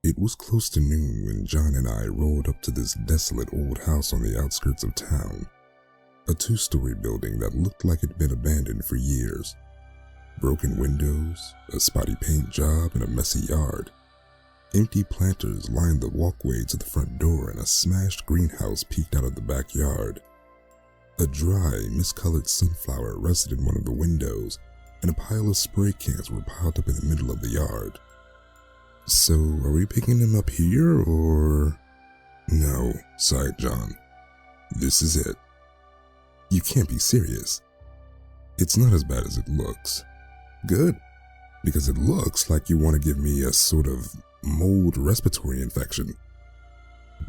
It was close to noon when John and I rolled up to this desolate old house on the outskirts of town. A 2-story building that looked like it'd been abandoned for years. Broken windows, a spotty paint job, and a messy yard. Empty planters lined the walkway to the front door, and a smashed greenhouse peeked out of the backyard. A dry, miscolored sunflower rested in one of the windows, and a pile of spray cans were piled up in the middle of the yard. "So, are we picking him up here, or?" "No," sighed John. "This is it." "You can't be serious." "It's not as bad as it looks." "Good, because it looks like you want to give me a sort of mold respiratory infection."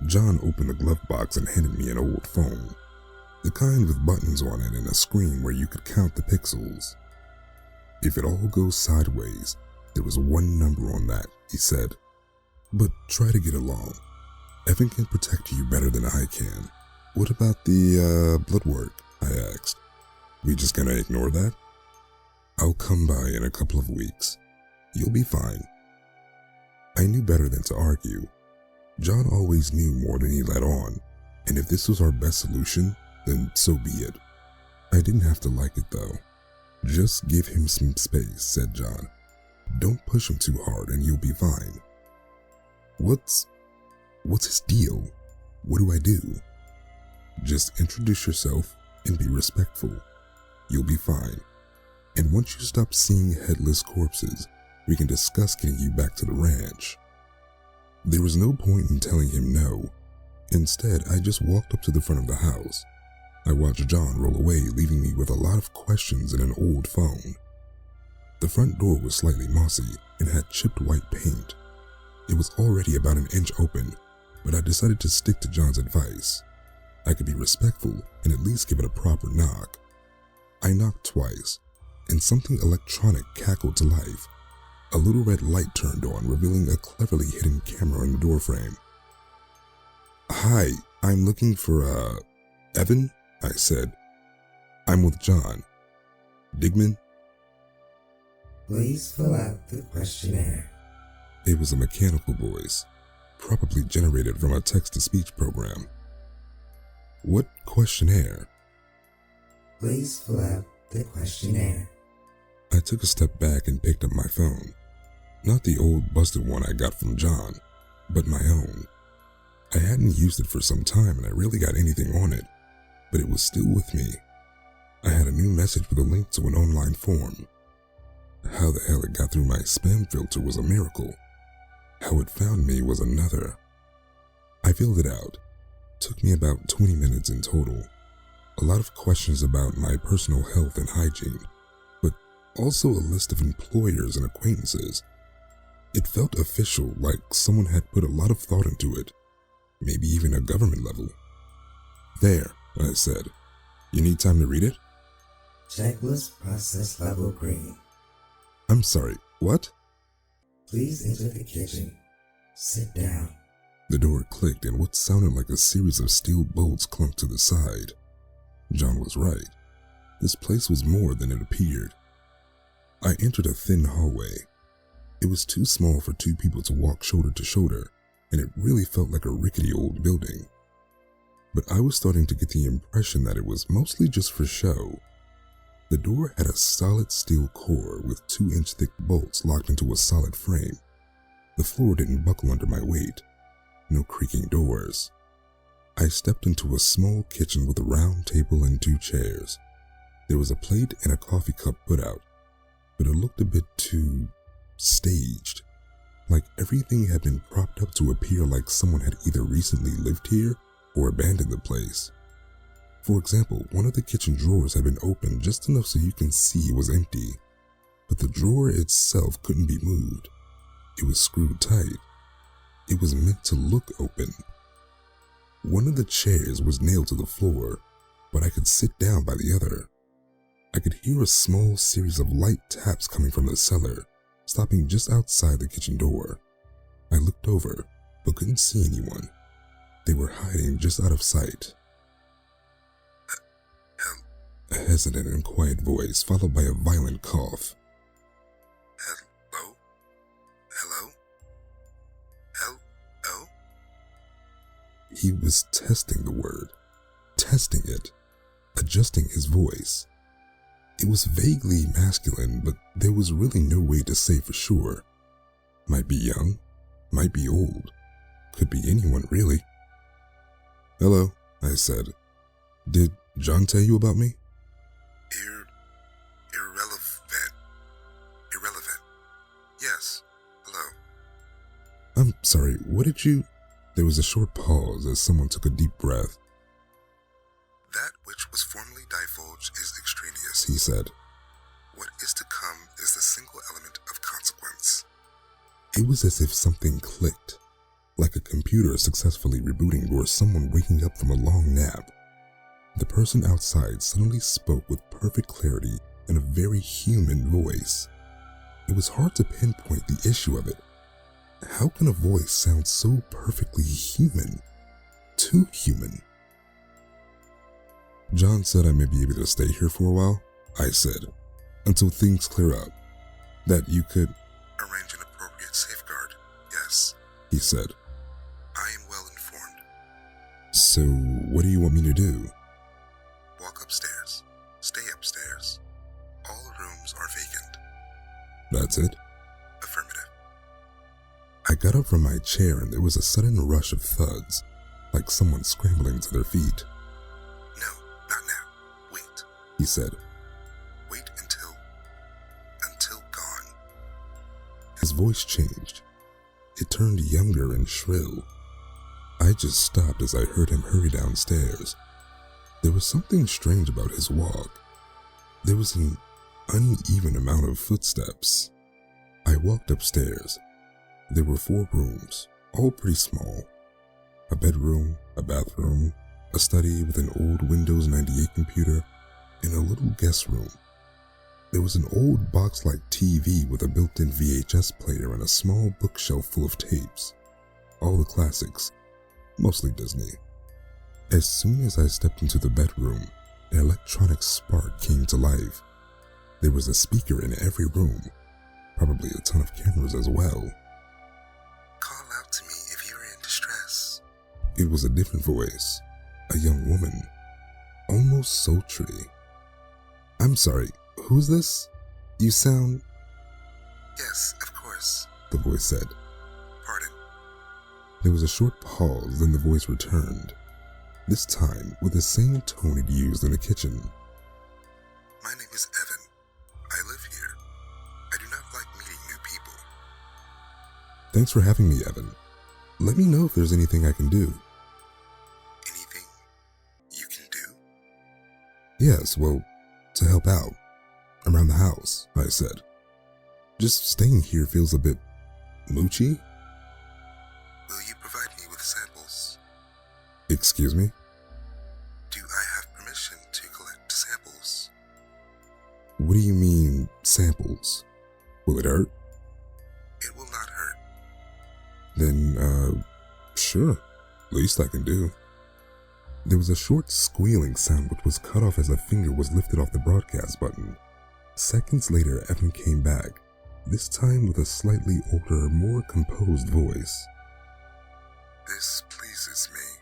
John opened the glove box and handed me an old phone. The kind with buttons on it and a screen where you could count the pixels. "If it all goes sideways, there was one number on that," he said. "But try to get along. Evan can protect you better than I can." "What about the blood work?" I asked. "We just gonna ignore that?" "I'll come by in a couple of weeks. You'll be fine." I knew better than to argue. John always knew more than he let on, and if this was our best solution, then so be it. I didn't have to like it though. "Just give him some space," said John. "Don't push him too hard and you'll be fine." What's his deal? What do I do?" "Just introduce yourself and be respectful. You'll be fine. And once you stop seeing headless corpses, we can discuss getting you back to the ranch." There was no point in telling him no. Instead, I just walked up to the front of the house. I watched John roll away, leaving me with a lot of questions and an old phone. The front door was slightly mossy and had chipped white paint. It was already about an inch open, but I decided to stick to John's advice. I could be respectful and at least give it a proper knock. I knocked twice, and something electronic cackled to life. A little red light turned on, revealing a cleverly hidden camera in the doorframe. "Hi, I'm looking for, Evan?" I said. "I'm with John. Digman?" "Please fill out the questionnaire." It was a mechanical voice, probably generated from a text-to-speech program. "What questionnaire?" "Please fill out the questionnaire." I took a step back and picked up my phone. Not the old busted one I got from John, but my own. I hadn't used it for some time and I rarely got anything on it, but it was still with me. I had a new message with a link to an online form. How the hell it got through my spam filter was a miracle. How it found me was another. I filled it out. Took me about 20 minutes in total. A lot of questions about my personal health and hygiene, but also a list of employers and acquaintances. It felt official, like someone had put a lot of thought into it, maybe even a government level. "There," I said. "You need time to read it?" "Checklist process level green." "I'm sorry, what?" "Please enter the kitchen. Sit down." The door clicked and what sounded like a series of steel bolts clunked to the side. John was right. This place was more than it appeared. I entered a thin hallway. It was too small for two people to walk shoulder to shoulder, and it really felt like a rickety old building. But I was starting to get the impression that it was mostly just for show. The door had a solid steel core with 2-inch thick bolts locked into a solid frame. The floor didn't buckle under my weight. No creaking doors. I stepped into a small kitchen with a round table and 2 chairs. There was a plate and a coffee cup put out, but it looked a bit too staged. Like everything had been propped up to appear like someone had either recently lived here or abandoned the place. For example, one of the kitchen drawers had been opened just enough so you can see it was empty, but the drawer itself couldn't be moved. It was screwed tight. It was meant to look open. One of the chairs was nailed to the floor, but I could sit down by the other. I could hear a small series of light taps coming from the cellar, stopping just outside the kitchen door. I looked over, but couldn't see anyone. They were hiding just out of sight. A hesitant and quiet voice, followed by a violent cough. "Hello? Hello? Hello?" He was testing the word, testing it, adjusting his voice. It was vaguely masculine, but there was really no way to say for sure. Might be young, might be old, could be anyone really. "Hello," I said. "Did John tell you about me?" Irrelevant. Yes. Hello. "I'm sorry, what did you..." There was a short pause as someone took a deep breath. "That which was formerly divulged is extraneous," he said. "What is to come is the single element of consequence." It was as if something clicked, like a computer successfully rebooting or someone waking up from a long nap. The person outside suddenly spoke with perfect clarity and a very human voice. It was hard to pinpoint the issue of it. How can a voice sound so perfectly human? Too human. "John said I may be able to stay here for a while," I said, "until things clear up. That you could..." "Arrange an appropriate safeguard, yes," he said. "I am well informed." "So, what do you want me to do?" "Walk upstairs. Stay upstairs. All rooms are vacant." "That's it?" "Affirmative." I got up from my chair and there was a sudden rush of thuds, like someone scrambling to their feet. "No, not now. Wait," he said. "Wait until gone." His voice changed. It turned younger and shrill. I just stopped as I heard him hurry downstairs. There was something strange about his walk. There was an uneven amount of footsteps. I walked upstairs. There were 4 rooms, all pretty small. A bedroom, a bathroom, a study with an old Windows 98 computer, and a little guest room. There was an old box-like TV with a built-in VHS player and a small bookshelf full of tapes. All the classics, mostly Disney. As soon as I stepped into the bedroom, an electronic spark came to life. There was a speaker in every room, probably a ton of cameras as well. "Call out to me if you are in distress." It was a different voice, a young woman, almost sultry. "I'm sorry, who's this? You sound..." "Yes, of course," the voice said. "Pardon." There was a short pause, then the voice returned, this time with the same tone it used in the kitchen. "My name is Evan. I live here. I do not like meeting new people." "Thanks for having me, Evan. Let me know if there's anything I can do." "Anything you can do?" "Yes, well, to help out. Around the house," I said. "Just staying here feels a bit moochy." "Will you provide me with samples?" "Excuse me?" "Do I have permission to collect samples?" "What do you mean, samples? Will it hurt?" "It will not hurt." "Then, sure. Least I can do." There was a short squealing sound which was cut off as a finger was lifted off the broadcast button. Seconds later, Evan came back, this time with a slightly older, more composed voice. "This pleases me."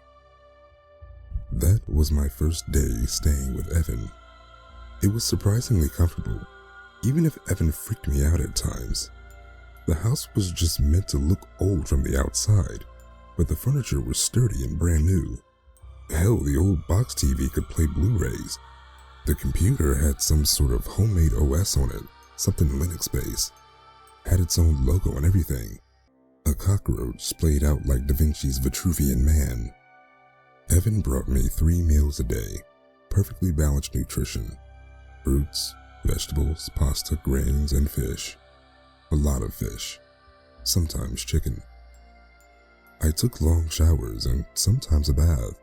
That was my first day staying with Evan. It was surprisingly comfortable, even if Evan freaked me out at times. The house was just meant to look old from the outside, but the furniture was sturdy and brand new. Hell, the old box TV could play Blu-rays. The computer had some sort of homemade OS on it, something Linux-based. Had its own logo and everything. A cockroach splayed out like Da Vinci's Vitruvian Man. Evan brought me 3 meals a day, perfectly balanced nutrition. Fruits, vegetables, pasta, grains, and fish. A lot of fish. Sometimes chicken. I took long showers and sometimes a bath.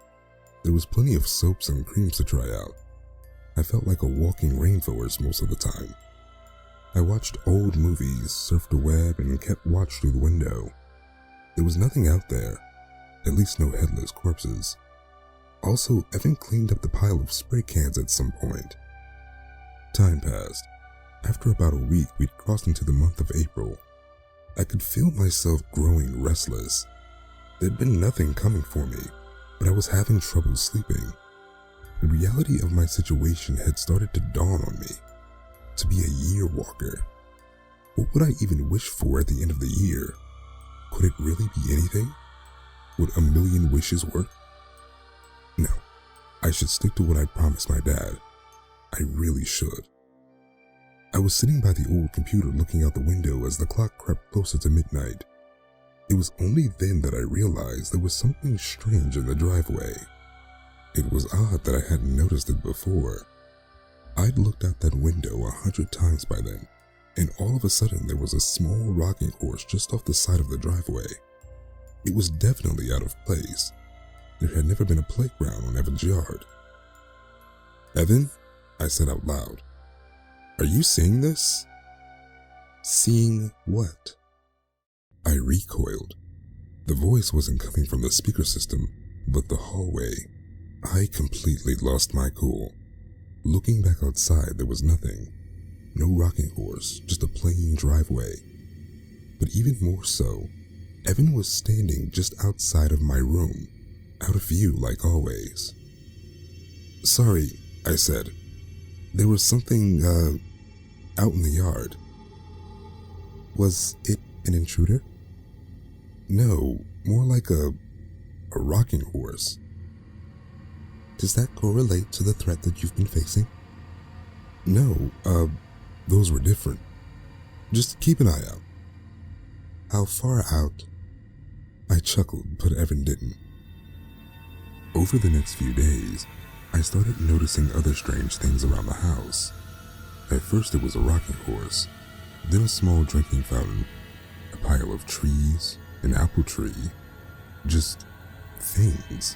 There was plenty of soaps and creams to try out. I felt like a walking rainforest most of the time. I watched old movies, surfed the web, and kept watch through the window. There was nothing out there, at least no headless corpses. Also, Evan cleaned up the pile of spray cans at some point. Time passed. After about a week, we'd crossed into the month of April. I could feel myself growing restless. There'd been nothing coming for me, but I was having trouble sleeping. The reality of my situation had started to dawn on me. To be a Yearwalker. What would I even wish for at the end of the year? Could it really be anything? Would a million wishes work? No, I should stick to what I promised my dad. I really should. I was sitting by the old computer looking out the window as the clock crept closer to midnight. It was only then that I realized there was something strange in the driveway. It was odd that I hadn't noticed it before. I'd looked out that window 100 times by then, and all of a sudden there was a small rocking horse just off the side of the driveway. It was definitely out of place. There had never been a playground on Evan's yard. "Evan," I said out loud, "are you seeing this?" "Seeing what?" I recoiled. The voice wasn't coming from the speaker system, but the hallway. I completely lost my cool. Looking back outside, there was nothing. No rocking horse, just a plain driveway. But even more so, Evan was standing just outside of my room, out of view like always. "Sorry," I said. "There was something, out in the yard." "Was it an intruder?" "No, more like a rocking horse." "Does that correlate to the threat that you've been facing?" "No, those were different. Just keep an eye out." "How far out?" I chuckled, but Evan didn't. Over the next few days, I started noticing other strange things around the house. At first it was a rocking horse, then a small drinking fountain, a pile of trees, an apple tree, just things.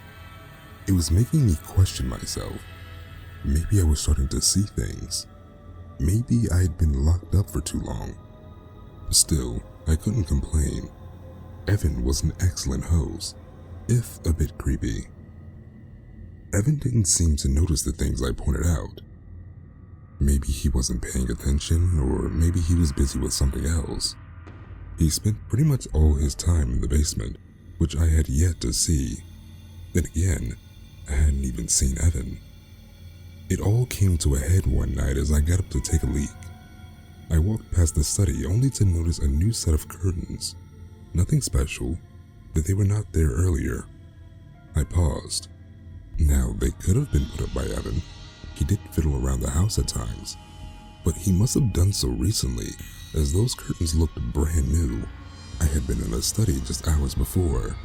It was making me question myself. Maybe I was starting to see things. Maybe I had been locked up for too long. Still, I couldn't complain. Evan was an excellent host, if a bit creepy. Evan didn't seem to notice the things I pointed out. Maybe he wasn't paying attention, or maybe he was busy with something else. He spent pretty much all his time in the basement, which I had yet to see. Then again, I hadn't even seen Evan. It all came to a head one night as I got up to take a leak. I walked past the study only to notice a new set of curtains. Nothing special, but they were not there earlier. I paused. Now, they could have been put up by Evan. He did fiddle around the house at times, but he must have done so recently, as those curtains looked brand new. I had been in the study just hours before.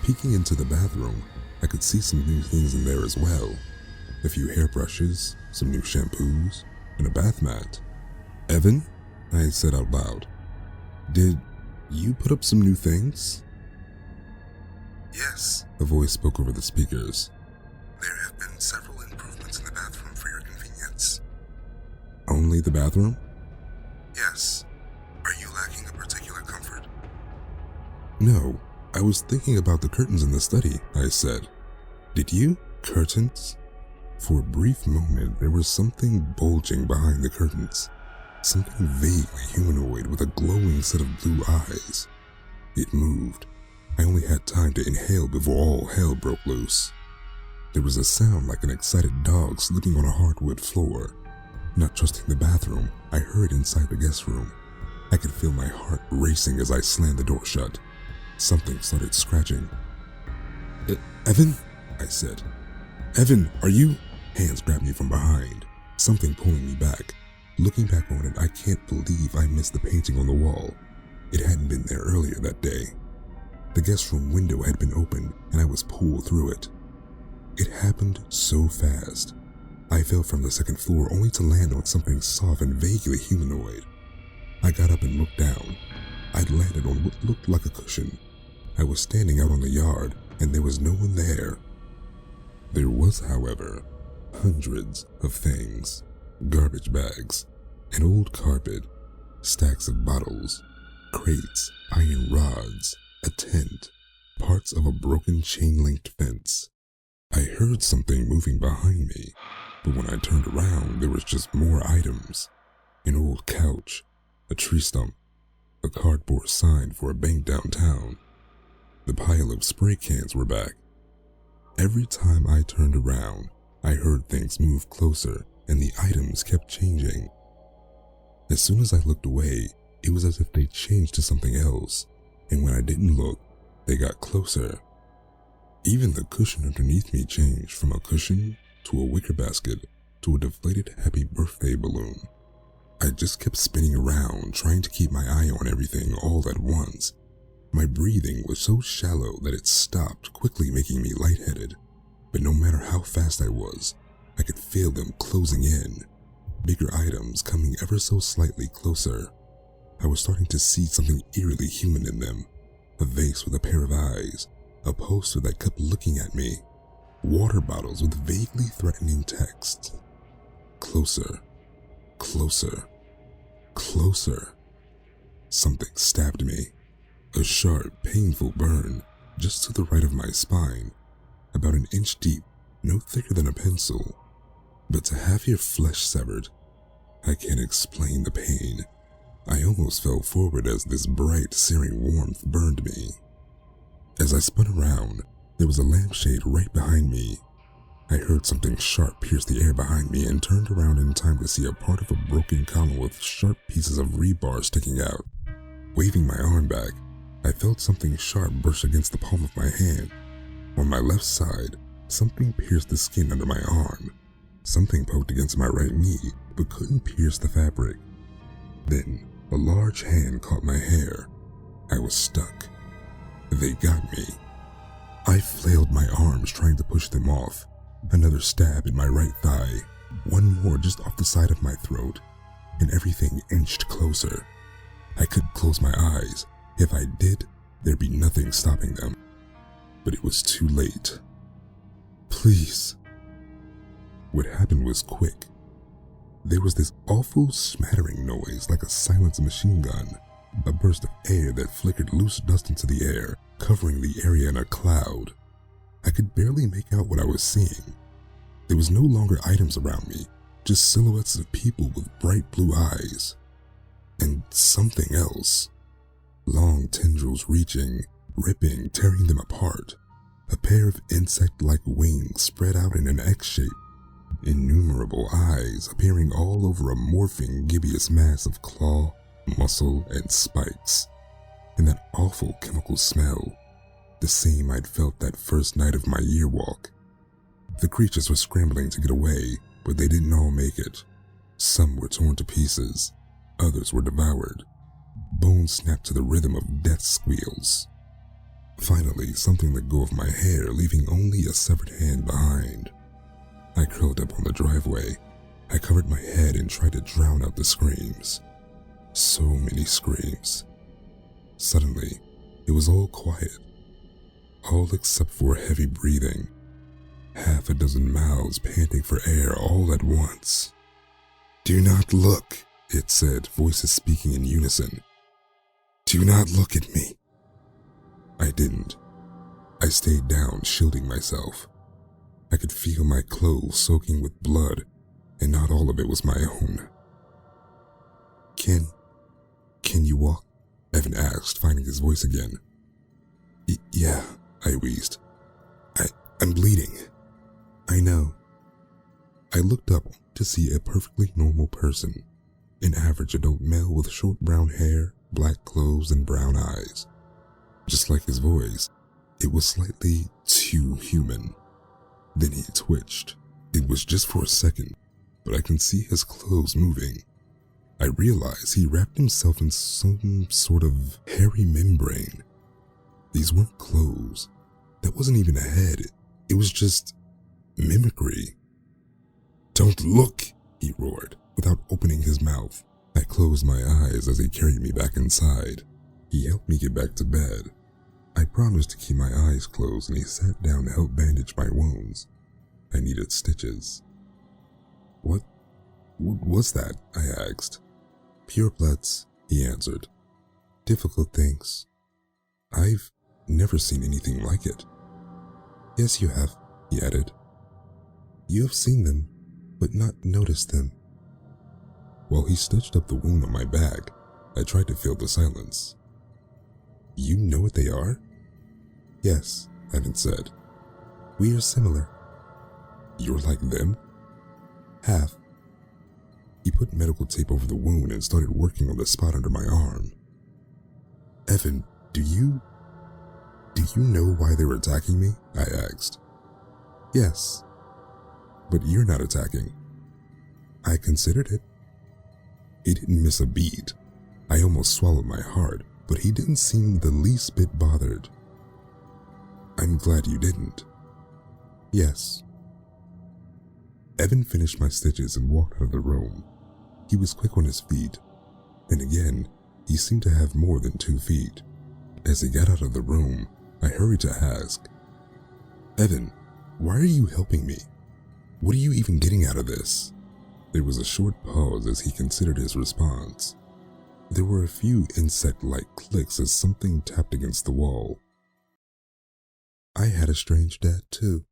Peeking into the bathroom, I could see some new things in there as well. A few hairbrushes, some new shampoos, and a bath mat. "Evan," I said out loud, "did you put up some new things?" Yes, A voice spoke over the speakers. there have been several improvements in the bathroom for your convenience. "Only the bathroom?" Yes. Are you lacking a particular comfort? "No, I was thinking about the curtains in the study," I said. "Did you? Curtains?" For a brief moment, there was something bulging behind the curtains. Something vaguely humanoid with a glowing set of blue eyes. It moved. I only had time to inhale before all hell broke loose. There was a sound like an excited dog sleeping on a hardwood floor. Not trusting the bathroom, I hurried inside the guest room. I could feel my heart racing as I slammed the door shut. Something started scratching. "Evan?" I said. "Evan, are you?" Hands grabbed me from behind, something pulling me back. Looking back on it, I can't believe I missed the painting on the wall. It hadn't been there earlier that day. The guest room window had been opened, and I was pulled through it. It happened so fast. I fell from the second floor only to land on something soft and vaguely humanoid. I got up and looked down. I'd landed on what looked like a cushion. I was standing out on the yard, and there was no one there. There was, however, hundreds of things. Garbage bags, an old carpet, stacks of bottles, crates, iron rods, a tent, parts of a broken chain-linked fence. I heard something moving behind me, but when I turned around, there was just more items. An old couch, a tree stump, a cardboard sign for a bank downtown. The pile of spray cans were back. Every time I turned around, I heard things move closer and the items kept changing. As soon as I looked away, it was as if they changed to something else, and when I didn't look, they got closer. Even the cushion underneath me changed from a cushion to a wicker basket to a deflated happy birthday balloon. I just kept spinning around, trying to keep my eye on everything all at once. My breathing was so shallow that it stopped, quickly making me lightheaded. But no matter how fast I was, I could feel them closing in. Bigger items coming ever so slightly closer. I was starting to see something eerily human in them. A vase with a pair of eyes, a poster that kept looking at me, water bottles with vaguely threatening text. Closer, closer, closer. Something stabbed me. A sharp, painful burn just to the right of my spine, about an inch deep, no thicker than a pencil. But to have your flesh severed, I can't explain the pain. I almost fell forward as this bright, searing warmth burned me. As I spun around, there was a lampshade right behind me. I heard something sharp pierce the air behind me and turned around in time to see a part of a broken column with sharp pieces of rebar sticking out. Waving my arm back, I felt something sharp brush against the palm of my hand. On my left side, something pierced the skin under my arm. Something poked against my right knee, but couldn't pierce the fabric. Then, a large hand caught my hair. I was stuck. They got me. I flailed my arms trying to push them off. Another stab in my right thigh. One more just off the side of my throat. And everything inched closer. I couldn't close my eyes. If I did, there'd be nothing stopping them. But it was too late. Please. What happened was quick. There was this awful smattering noise like a silenced machine gun. A burst of air that flickered loose dust into the air, covering the area in a cloud. I could barely make out what I was seeing. There was no longer items around me, just silhouettes of people with bright blue eyes. And something else. Long tendrils reaching, ripping, tearing them apart. A pair of insect-like wings spread out in an X shape. Innumerable eyes appearing all over a morphing, gibbous mass of claw, muscle, and spikes. And that awful chemical smell. The same I'd felt that first night of my yearwalk. The creatures were scrambling to get away, but they didn't all make it. Some were torn to pieces. Others were devoured. Bones snapped to the rhythm of death squeals. Finally, something let go of my hair, leaving only a severed hand behind. I curled up on the driveway. I covered my head and tried to drown out the screams. So many screams. Suddenly, it was all quiet. All except for heavy breathing. Half a dozen mouths panting for air all at once. "Do not look," it said, voices speaking in unison. "Do not look at me." I didn't. I stayed down, shielding myself. I could feel my clothes soaking with blood, and not all of it was my own. Can you walk?" Evan asked, finding his voice again. Yeah, I wheezed. I'm bleeding. I know. I looked up to see a perfectly normal person, an average adult male with short brown hair, black clothes, and brown eyes. Just like his voice, it was slightly too human. Then he twitched. It was just for a second, but I can see his clothes moving. I realized he wrapped himself in some sort of hairy membrane. These weren't clothes. That wasn't even a head. It was just mimicry. "Don't look," he roared, without opening his mouth. I closed my eyes as he carried me back inside. He helped me get back to bed. I promised to keep my eyes closed, and he sat down to help bandage my wounds. I needed stitches. What was that?" I asked. "Pure bloods," he answered. "Difficult things. I've never seen anything like it." "Yes, you have," he added. "You have seen them, but not noticed them." While he stitched up the wound on my back, I tried to fill the silence. "You know what they are?" "Yes," Evan said. We are similar. You're like them? Half. He put medical tape over the wound and started working on the spot under my arm. Evan, do you know why they were attacking me? I asked. Yes. But you're not attacking. I considered it. He didn't miss a beat. I almost swallowed my heart, but he didn't seem the least bit bothered. I'm glad you didn't. Yes. Evan finished my stitches and walked out of the room. He was quick on his feet, and again, he seemed to have more than 2 feet. As he got out of the room, I hurried to ask, Evan, why are you helping me? What are you even getting out of this? There was a short pause as he considered his response. There were a few insect-like clicks as something tapped against the wall. I had a strange dad too.